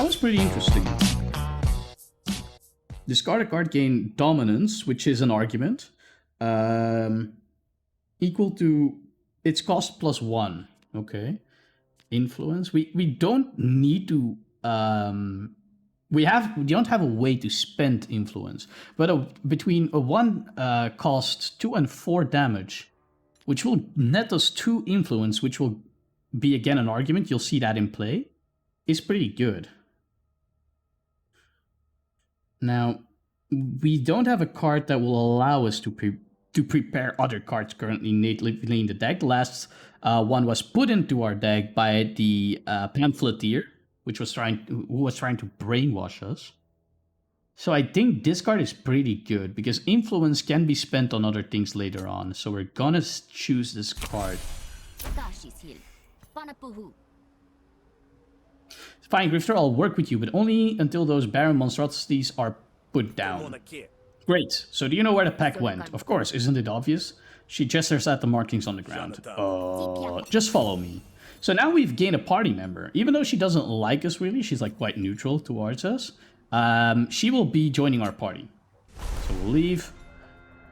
was pretty interesting. Discard a card, gain dominance, which is an argument, equal to its cost plus 1. Okay. Influence. We don't need to. We don't have a way to spend influence, but between a 1 cost 2 and 4 damage, which will net us 2 influence, which will be again an argument. You'll see that in play. Is pretty good. Now, we don't have a card that will allow us to prepare other cards currently natively in the deck. The last one was put into our deck by the pamphleteer, who was trying to brainwash us. So I think this card is pretty good because influence can be spent on other things later on. So we're gonna choose this card. Fine, Grifter, I'll work with you, but only until those barren monstrosities are put down. Great. So do you know where the pack went? Of course, isn't it obvious? She gestures at the markings on the ground. Just follow me. So now we've gained a party member. Even though she doesn't like us really, she's like quite neutral towards us. She will be joining our party. So we'll leave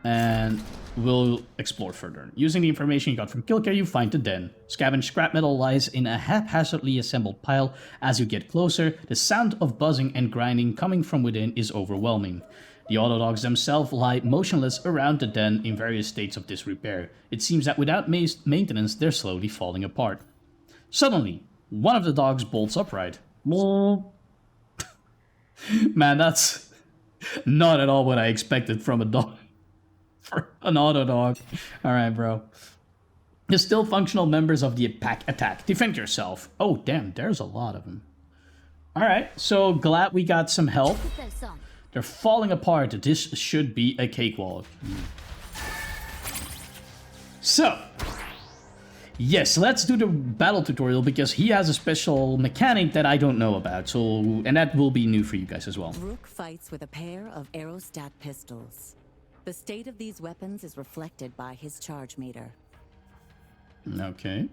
and we'll explore further. Using the information you got from Kilcare, you find the den. Scavenged scrap metal lies in a haphazardly assembled pile. As you get closer, the sound of buzzing and grinding coming from within is overwhelming. The autodogs themselves lie motionless around the den in various states of disrepair. It seems that without maintenance, they're slowly falling apart. Suddenly, one of the dogs bolts upright. Man, that's not at all what I expected from a dog. For an autodog. Alright, bro. The still functional members of the pack attack. Defend yourself. Oh, damn, there's a lot of them. Alright, so glad we got some help. They're falling apart. This should be a cakewalk. So, yes, let's do the battle tutorial because he has a special mechanic that I don't know about. So, and that will be new for you guys as well. Rook fights with a pair of aerostat pistols. The state of these weapons is reflected by his charge meter. Okay.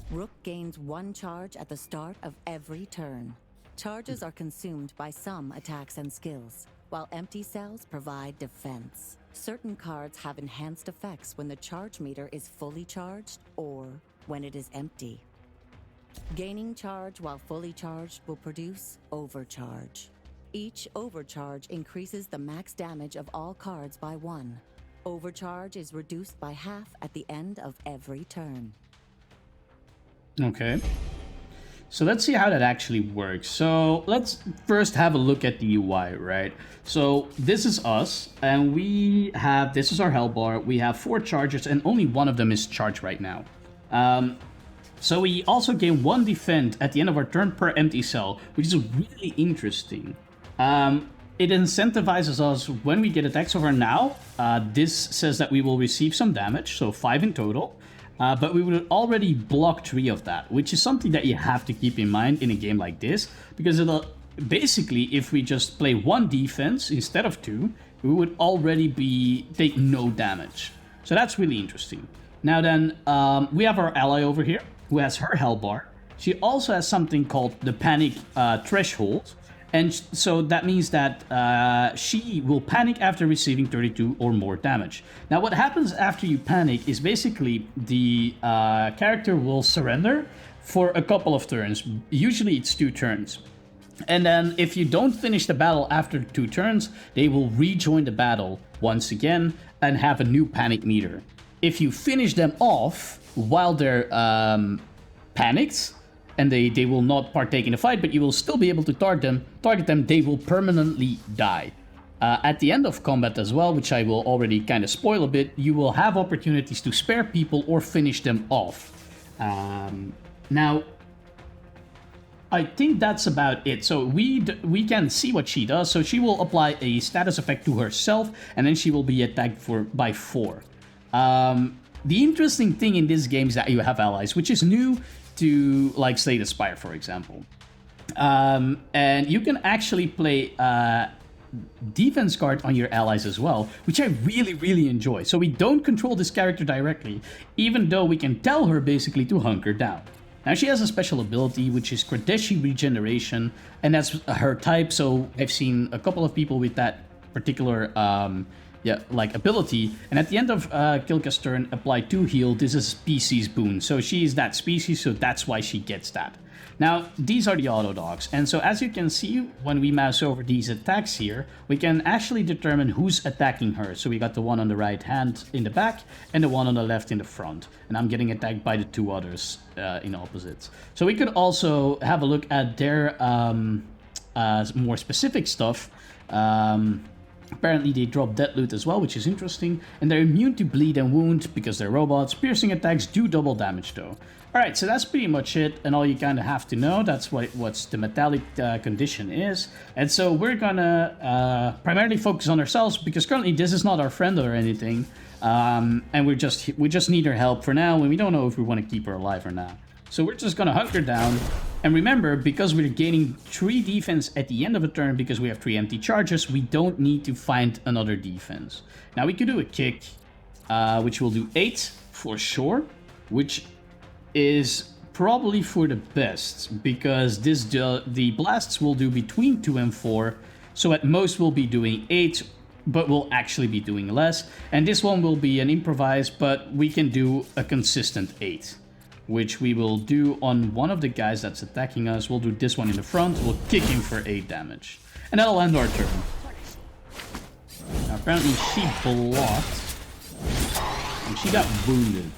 Rook gains 1 charge at the start of every turn. Charges are consumed by some attacks and skills, while empty cells provide defense. Certain cards have enhanced effects when the charge meter is fully charged or when it is empty. Gaining charge while fully charged will produce overcharge. Each overcharge increases the max damage of all cards by 1. Overcharge is reduced by half at the end of every turn. Okay. So let's see how that actually works. So let's first have a look at the UI, right? So this is us, and this is our health bar. We have 4 charges, and only one of them is charged right now. So we also gain 1 defend at the end of our turn per empty cell, which is really interesting. It incentivizes us when we get attacks over now. This says that we will receive some damage, so 5 in total. But we would already block 3 of that, which is something that you have to keep in mind in a game like this. Because it'll basically, if we just play 1 defense instead of 2, we would already take no damage. So that's really interesting. Now then, we have our ally over here, who has her health bar. She also has something called the panic threshold. And so that means that she will panic after receiving 32 or more damage. Now what happens after you panic is basically the character will surrender for a couple of turns. Usually it's 2 turns. And then if you don't finish the battle after 2 turns, they will rejoin the battle once again and have a new panic meter. If you finish them off while they're panicked, and they will not partake in the fight, but you will still be able to target them, they will permanently die. At the end of combat as well, which I will already kind of spoil a bit, you will have opportunities to spare people or finish them off. Now, I think that's about it. So we can see what she does. So she will apply a status effect to herself, and then she will be attacked by 4. The interesting thing in this game is that you have allies, which is new to, like, Slay the Spire, for example. And you can actually play defense card on your allies as well, which I really, really enjoy. So we don't control this character directly, even though we can tell her basically to hunker down. Now she has a special ability, which is Kradeshi Regeneration, and that's her type, so I've seen a couple of people with that particular ability. And at the end of Kilka's turn, apply 2 heal. This is a species boon, so she is that species, so that's why she gets that. Now, these are the auto dogs, and so as you can see, when we mouse over these attacks here, we can actually determine who's attacking her. So we got the one on the right hand in the back, and the one on the left in the front. And I'm getting attacked by the 2 others in opposites. So we could also have a look at their more specific stuff. Apparently they drop dead loot as well, which is interesting. And they're immune to bleed and wound because they're robots. Piercing attacks do double damage though. Alright, so that's pretty much it, and all you kind of have to know, that's what's the metallic condition is. And so we're gonna primarily focus on ourselves, because currently this is not our friend or anything. And we just need her help for now, and we don't know if we want to keep her alive or not. So we're just gonna hunker down. And remember, because we're gaining 3 defense at the end of a turn because we have 3 empty charges, we don't need to find another defense. Now we could do a kick, which will do 8 for sure, which is probably for the best, because the blasts will do between 2 and 4, so at most we'll be doing 8, but we'll actually be doing less. And this one will be an improvised, but we can do a consistent 8, which we will do on one of the guys that's attacking us. We'll do this one in the front, we'll kick him for 8 damage, and that'll end our turn. Now apparently she blocked, and she got wounded.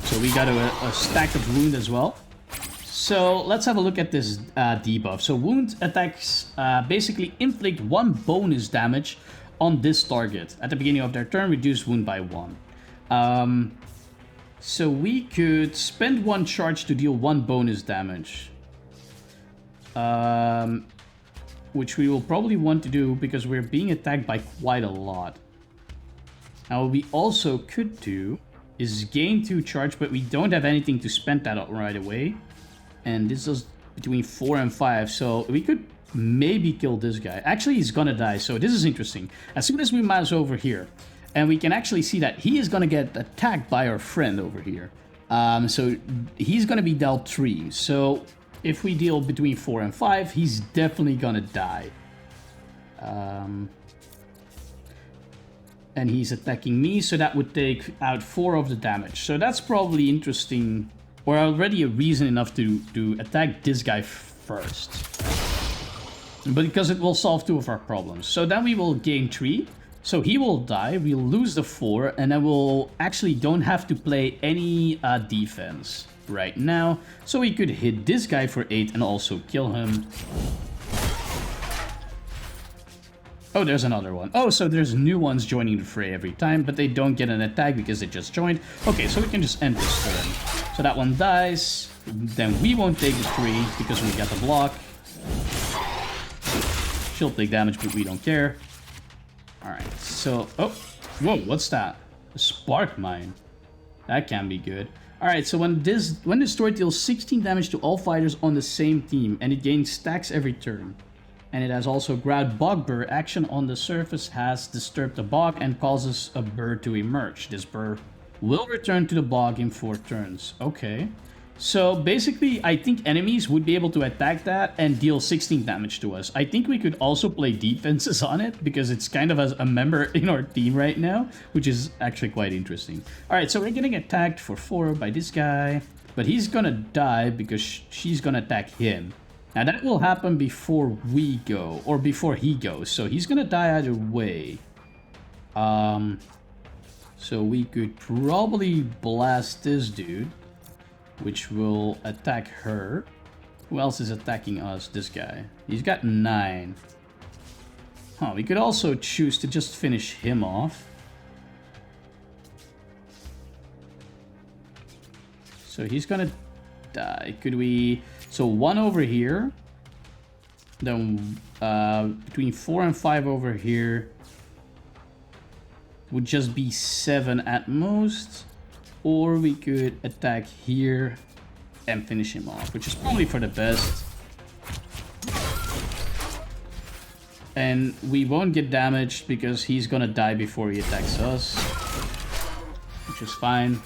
So we got a stack of wound as well. So let's have a look at this debuff. So wound attacks basically inflict 1 bonus damage on this target. At the beginning of their turn, reduce wound by 1. So we could spend 1 charge to deal 1 bonus damage. Which we will probably want to do because we're being attacked by quite a lot. Now what we also could do is gain 2 charge, but we don't have anything to spend that right away. And this is between 4 and 5, so we could maybe kill this guy. Actually, he's gonna die, so this is interesting. As soon as we mouse over here, and we can actually see that he is gonna get attacked by our friend over here. So he's gonna be dealt 3. So if we deal between 4 and 5, he's definitely gonna die. And he's attacking me, so that would take out 4 of the damage. So that's probably interesting, or already a reason enough to attack this guy first. But because it will solve 2 of our problems. So then we will gain 3, so he will die, we'll lose the 4, and then we'll actually don't have to play any defense right now. So we could hit this guy for 8 and also kill him. Oh, there's another one. Oh, so there's new ones joining the fray every time, but they don't get an attack because they just joined. Okay, so we can just end this turn. So that one dies. Then we won't take the 3 because we got the block. She'll take damage, but we don't care. Alright, so... Oh, whoa, what's that? A spark mine. That can be good. Alright, so when destroyed, deals 16 damage to all fighters on the same team, and it gains stacks every turn. And it has also Grout Bog Burr. Action on the surface has disturbed the bog and causes a burr to emerge. This burr will return to the bog in 4 turns. Okay. So basically, I think enemies would be able to attack that and deal 16 damage to us. I think we could also play defenses on it because it's kind of as a member in our team right now, which is actually quite interesting. Alright, so we're getting attacked for 4 by this guy, but he's gonna die because she's gonna attack him. Now that will happen before we go, or before he goes, so he's gonna die either way. So we could probably blast this dude, which will attack her. Who else is attacking us? This guy. He's got 9. Huh, we could also choose to just finish him off. So he's gonna die. Could we... So 1 over here, then between 4 and 5 over here would just be 7 at most, or we could attack here and finish him off, which is probably for the best. And we won't get damaged because he's gonna die before he attacks us, which is fine.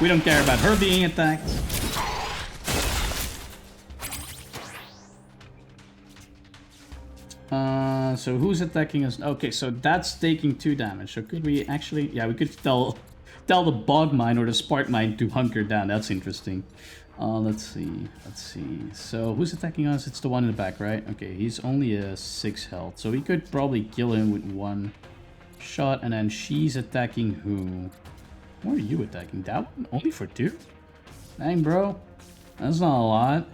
We don't care about her being attacked. So who's attacking us? Okay, so that's taking 2 damage. So could we actually... Yeah, we could tell the Bog Mine or the Spark Mine to hunker down. That's interesting. Let's see. So who's attacking us? It's the one in the back, right? Okay, he's only a 6 health. So we could probably kill him with 1 shot. And then she's attacking who? What are you attacking? That one? Only for 2? Dang, bro. That's not a lot.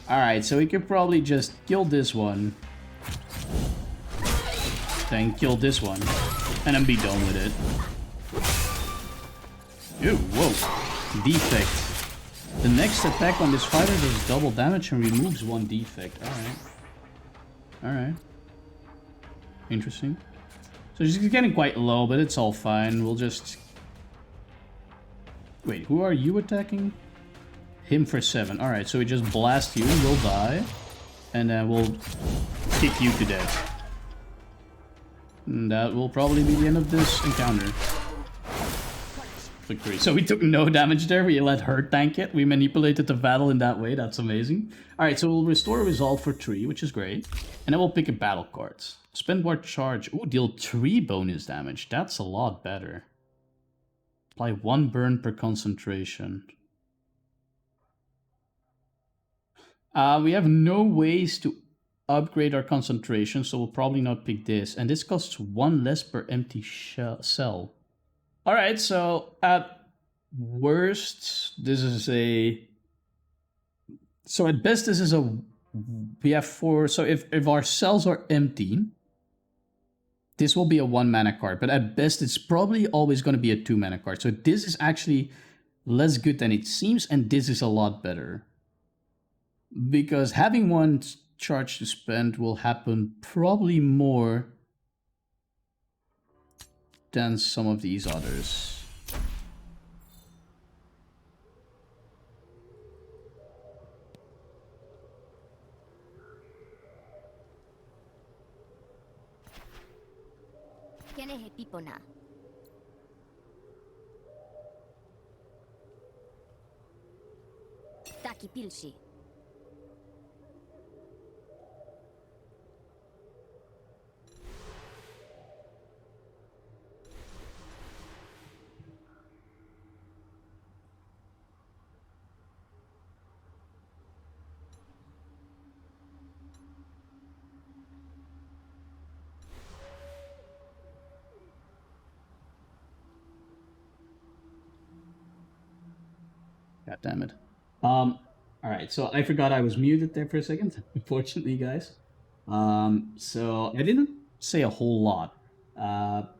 Alright, so we could probably just kill this one. Then kill this one. And then be done with it. Ew, whoa. Defect. The next attack on this fighter does double damage and removes 1 defect. Alright. Alright. Interesting. So she's getting quite low, but it's all fine. We'll just... Wait, who are you attacking? Him for 7. Alright, so we just blast you, you'll die. And then we'll kick you to death. And that will probably be the end of this encounter. Victory. So we took no damage there. We let her tank it. We manipulated the battle in that way. That's amazing. Alright, so we'll restore resolve for 3, which is great. And then we'll pick a battle cards. Spend more charge. Ooh, deal 3 bonus damage. That's a lot better. Apply 1 burn per concentration. We have no ways to upgrade our concentration, so we'll probably not pick this. And this costs 1 less per empty cell. Alright, so at worst, this is a... So at best, this is a... We have 4... So if our cells are empty, this will be a 1 mana card. But at best, it's probably always going to be a 2 mana card. So this is actually less good than it seems, and this is a lot better. Because having 1 charge to spend will happen probably more than some of these others. Taki pilsi. God damn it. Alright, so I forgot I was muted there for a second, unfortunately, guys. So I didn't say a whole lot.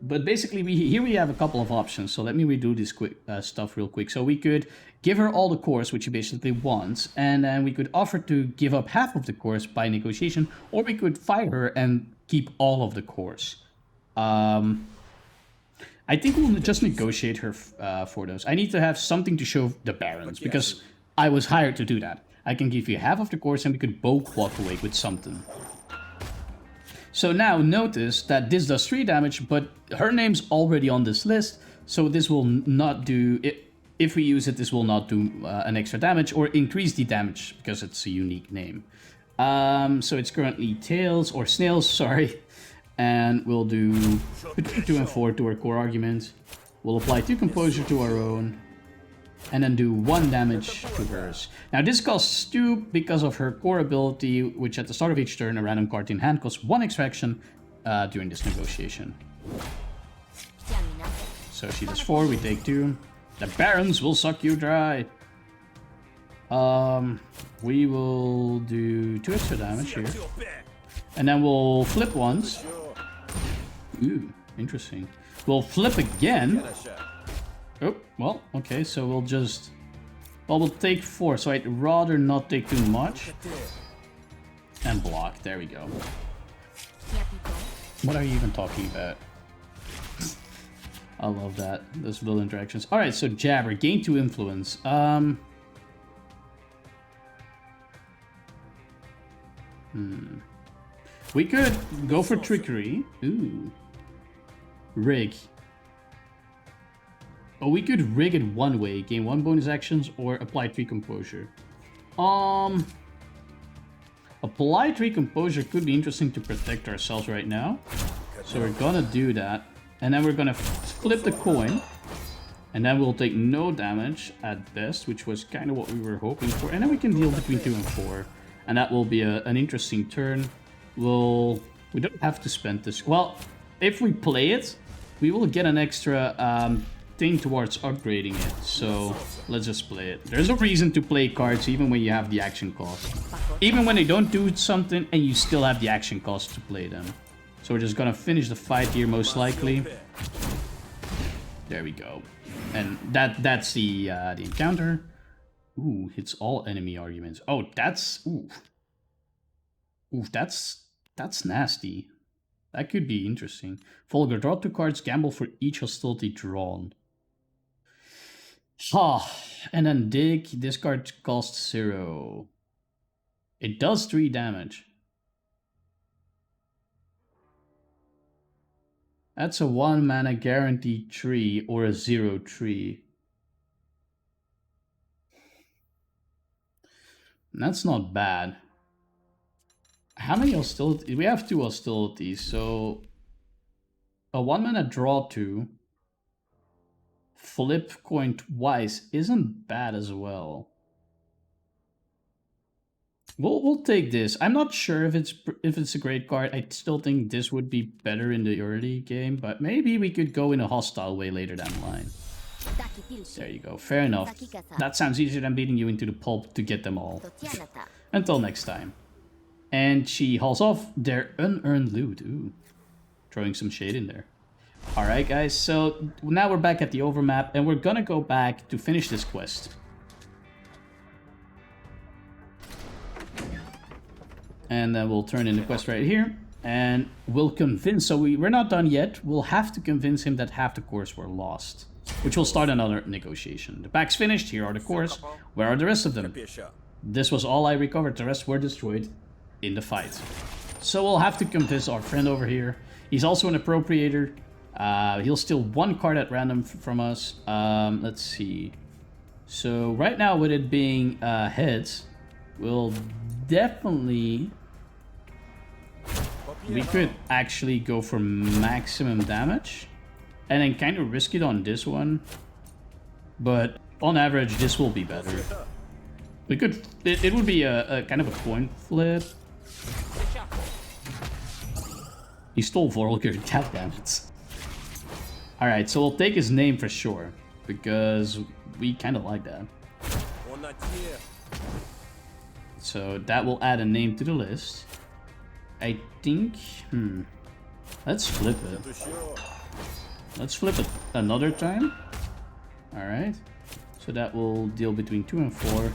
But basically, here we have a couple of options. So let me redo this quick stuff real quick. So we could give her all the cores, which she basically wants, and then we could offer to give up half of the cores by negotiation, or we could fight her and keep all of the cores. I think we'll just negotiate her for those. I need to have something to show the barons, because I was hired to do that. I can give you half of the cores and we could both walk away with something. So now notice that this does 3 damage, but her name's already on this list, so this will not do... If we use it, this will not do an extra damage or increase the damage, because it's a unique name. So it's currently Tails, or Snails, sorry. And we'll do between 2 and 4 to our core argument. We'll apply 2 composure to our own. And then do 1 damage to hers. Now this costs 2 because of her core ability, which at the start of each turn, a random card in hand costs 1 extraction during this negotiation. So she does 4, we take 2. The barons will suck you dry. We will do 2 extra damage here. And then we'll flip once. Ooh, interesting. We'll flip again. Oh, well, okay, so we'll just... Well, we'll take 4, so I'd rather not take too much. And block, there we go. What are you even talking about? I love that, those little interactions. Alright, so Jabber, gain 2 influence. We could go for trickery. Ooh. Rig. Oh, we could rig it one way. Gain 1 bonus actions or apply 3 composure. Apply 3 composure could be interesting to protect ourselves right now. So we're gonna do that. And then we're gonna flip the coin. And then we'll take no damage at best, which was kind of what we were hoping for. And then we can deal between 2 and 4. And that will be an interesting turn. We don't have to spend this. Well, if we play it, we will get an extra thing towards upgrading it. So let's just play it. There's a reason to play cards even when you have the action cost. Even when they don't do something and you still have the action cost to play them. So we're just gonna finish the fight here most likely. There we go. And that's the encounter. Ooh, hits all enemy arguments. Oh, that's that's nasty. That could be interesting. Volgar, draw 2 cards, gamble for each hostility drawn. And then dig. This card costs 0. It does 3 damage. That's a 1 mana guaranteed tree or a 0 tree. That's not bad. How many hostilities? We have 2 hostilities, so a 1 mana draw 2, flip coin twice isn't bad as well. We'll take this. I'm not sure if it's a great card. I still think this would be better in the early game, but maybe we could go in a hostile way later down the line. There you go. Fair enough. That sounds easier than beating you into the pulp to get them all. Until next time. And she hauls off their unearned loot. Ooh. Throwing some shade in there. Alright guys, so now we're back at the overmap and we're gonna go back to finish this quest. And then we'll turn in the quest right here. And we'll convince, so we're not done yet. We'll have to convince him that half the cores were lost. Which will start another negotiation. The pack's finished, here are the cores. Where are the rest of them? This was all I recovered, the rest were destroyed in the fight. So we'll have to convince our friend over here. He's also an appropriator. He'll steal 1 card at random from us. Let's see. So right now with it being heads, we'll definitely... We could actually go for maximum damage. And then kind of risk it on this one. But on average, this will be better. We could... It would be a kind of a coin flip. He stole Volgar, goddammit. Alright, so we'll take his name for sure. Because we kind of like that. So that will add a name to the list. I think... Let's flip it. Let's flip it another time. Alright. So that will deal between 2 and 4.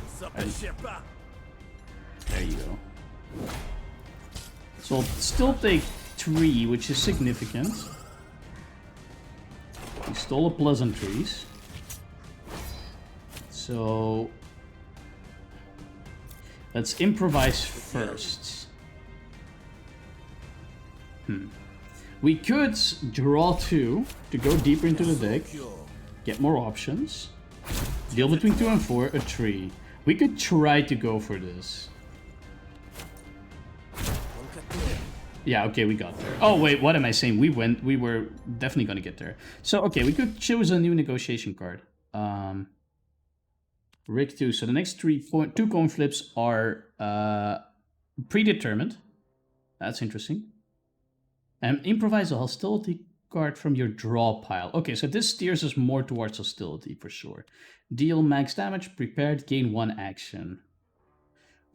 There you go. So we'll still take 3, which is significant. We stole a pleasantries. So let's improvise first. We could draw 2 to go deeper into the deck, get more options, deal between 2 and 4, a 3. We could try to go for this. Yeah, okay, we got there. Oh wait, what am I saying? We were definitely gonna get there. So okay, we could choose a new negotiation card. Rig 2. So the next 2 coin flips are predetermined. That's interesting. And improvise a hostility card from your draw pile. Okay, so this steers us more towards hostility for sure. Deal max damage, prepared, gain 1 action.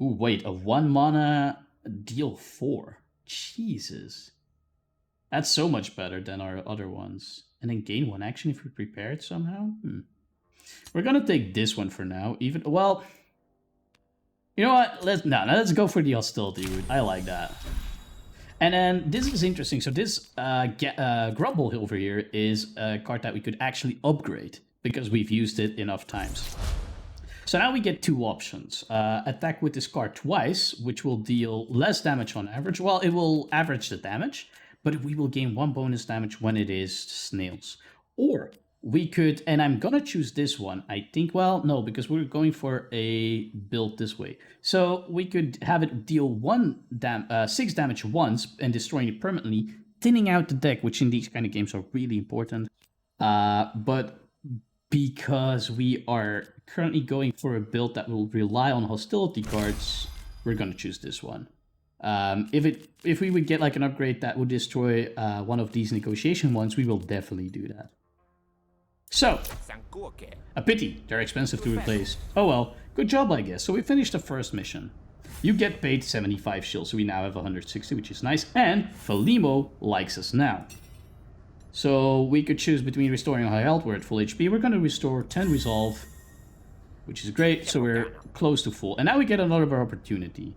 Ooh, wait, a 1 mana deal 4. Jesus. That's so much better than our other ones. And then gain 1 action if we prepared somehow? We're gonna take this one for now. Even, well, you know what? Let's go for the hostility route. I like that. And then this is interesting. So this Grumble over here is a card that we could actually upgrade because we've used it enough times. So now we get 2 options. Attack with this card twice, which will deal less damage on average. Well, it will average the damage, but we will gain 1 bonus damage when it is snails. Or we could, and I'm gonna choose this one, I think. Well, no, because we're going for a build this way. So we could have it deal 6 damage once and destroying it permanently, thinning out the deck, which in these kind of games are really important. But because we are currently going for a build that will rely on hostility cards, we're gonna choose this one. If we would get like an upgrade that would destroy one of these negotiation ones, we will definitely do that. So, a pity, they're expensive to replace. Oh well, good job I guess. So we finished the first mission. You get paid 75 shields, so we now have 160, which is nice. And Felimo likes us now. So we could choose between restoring high health, we're at full HP. We're going to restore 10 resolve, which is great, so we're close to full. And now we get another opportunity.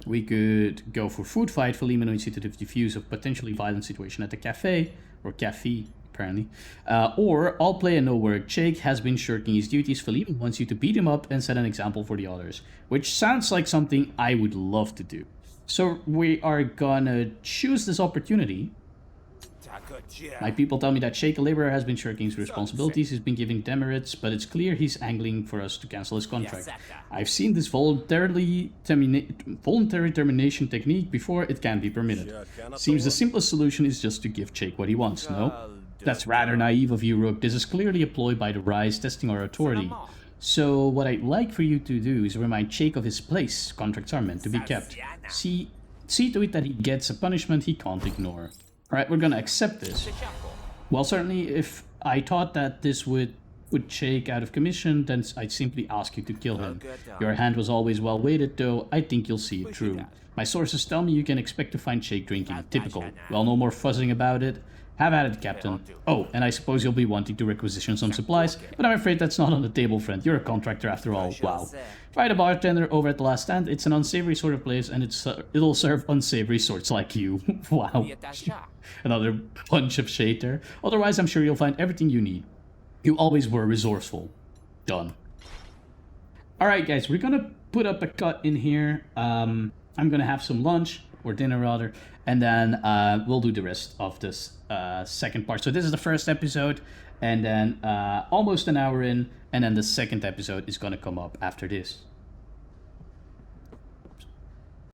We could go for food fight. Felimo needs you to defuse a potentially violent situation at the cafe, or cafe, apparently. Or I'll play a no work. Jake has been shirking his duties. Felimo wants you to beat him up and set an example for the others, which sounds like something I would love to do. So we are gonna choose this opportunity. My people tell me that Sheikh, a laborer, has been shirking his responsibilities. He's been giving demerits, but it's clear he's angling for us to cancel his contract. I've seen this voluntary termination technique before. It can be permitted. Seems the simplest solution is just to give Sheikh what he wants, no? That's rather naive of you, Rook. This is clearly a ploy by the Rise, testing our authority. So what I'd like for you to do is remind Sheikh of his place. Contracts are meant to be kept. See to it that he gets a punishment he can't ignore. Alright, we're gonna accept this. Well, certainly if I thought that this would put Jake out of commission, then I'd simply ask you to kill him. Your hand was always well weighted, though. I think you'll see it through. My sources tell me you can expect to find Jake drinking. Typical. Well, no more fuzzing about it. Have at it, Captain. Oh, and I suppose you'll be wanting to requisition some supplies, but I'm afraid that's not on the table, friend. You're a contractor after all. Wow. Fight a bartender over at the last stand. It's an unsavory sort of place, and it'll serve unsavory sorts like you. Wow. Another punch of shade there. Otherwise, I'm sure you'll find everything you need. You always were resourceful. Done. Alright, guys, we're gonna put up a cut in here. I'm gonna have some lunch, or dinner rather, and then we'll do the rest of this second part. So this is the first episode, and then almost an hour in, and then the second episode is gonna come up after this.